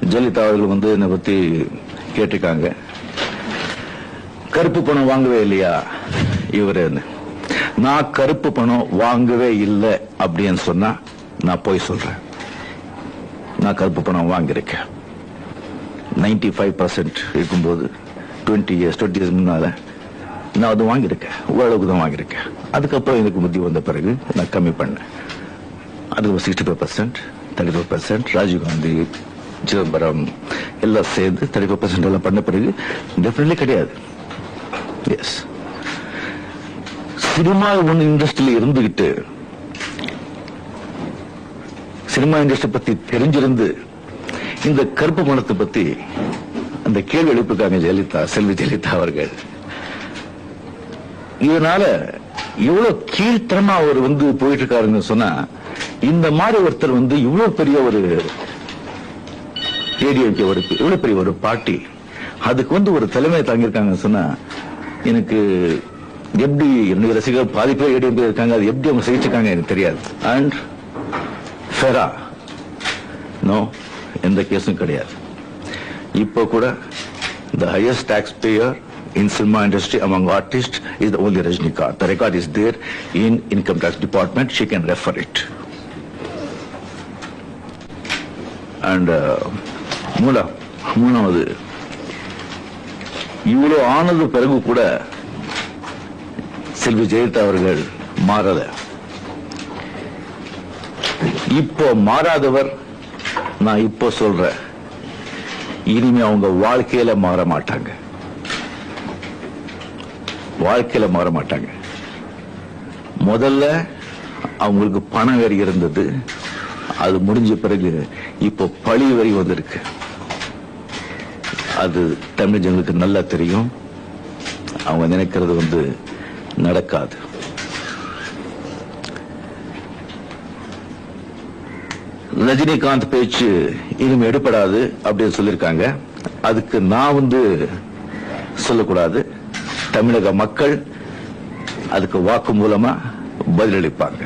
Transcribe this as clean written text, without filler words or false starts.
ஜெயலலிதா அவர்கள் வந்து என்னை பத்தி கேட்டிருக்காங்க. கருப்பு பணம் வாங்கவே இல்லையா இவரு? நான் கருப்பு பணம் வாங்கவே இல்லை அப்படின்னு சொன்னா நான் போய் சொல்றேன். நான் கருப்பு பணம் வாங்கியிருக்கேன். 95% இருக்கும்போது 20 years முன்னால நான் அது வாங்கியிருக்கேன். ஓரளவுக்கு தான் வாங்கியிருக்கேன். அதுக்கப்புறம் எனக்கு புத்தி வந்த பிறகு நான் கம்மி பண்ணேன். அது 65%, 35%, ராஜீவ்காந்தி, சிதம்பரம் எல்லாம் சேர்ந்து 35% எல்லாம் பண்ண பிறகு டெஃபினெட்லி கிடையாது. எஸ், சினிமா இண்டஸ்ட்ரியில இருந்துகிட்டு சினிமா இண்டஸ்ட்ரி பத்தி தெரிஞ்சிருந்து இந்த கருப்பு பணத்தை பத்தி அந்த கேள்வி எழுப்பிருக்காங்க ஜெயலலிதா, செல்வி ஜெயலலிதா அவர்கள். இதனால இவ்வளவு கீழ்த்தரமா அவர் வந்து போயிட்டு இருக்காருன்னு சொன்னா, இந்த மாதிரி ஒருத்தர் வந்து இவ்வளவு பெரிய ஒரு ஏடிஎம்கே இவ்வளவு பெரிய ஒரு பார்ட்டி, அதுக்கு வந்து ஒரு தலைமை தாங்கியிருக்காங்கன்னு சொன்னா, எனக்கு எப்படி என்னுடைய ரசிகர்கள் பாதி பேர் ஏடிஎம்கே இருக்காங்க, அது எப்படி அவங்க சகிச்சிருக்காங்க எனக்கு தெரியாது. அண்ட் ஃபெரா நோ, எந்த கேஸும் கிடையாது. இப்போ கூட the highest taxpayer in cinema industry among artists is the only Rajinikanth. The record is there in income tax department. She can refer it. And மூணாவது, இவ்வளவு ஆனது பிறகு கூட செல்வி ஜெயலலிதா அவர்கள் மாறல. இப்போ மாறாதவர் நான் இப்போ சொல்றேன், இனிமே அவங்க வாழ்க்கையில மாற மாட்டாங்க. வாழ்க்கையில மாற மாட்டாங்க. முதல்ல அவங்களுக்கு பண வரி இருந்தது, அது முடிஞ்ச பிறகு இப்போ பழி வரி வந்திருக்கு. அது தமிழ் ஜனங்களுக்கு நல்லா தெரியும். அவங்க நினைக்கிறது வந்து நடக்காது. ரஜினிகாந்த் பேச்சு இனிமே எடுப்படாது அப்படின்னு சொல்லியிருக்காங்க. அதுக்கு நான் வந்து சொல்லக்கூடாது. தமிழக மக்கள் அதுக்கு வாக்கு மூலமா பதிலளிப்பாங்க.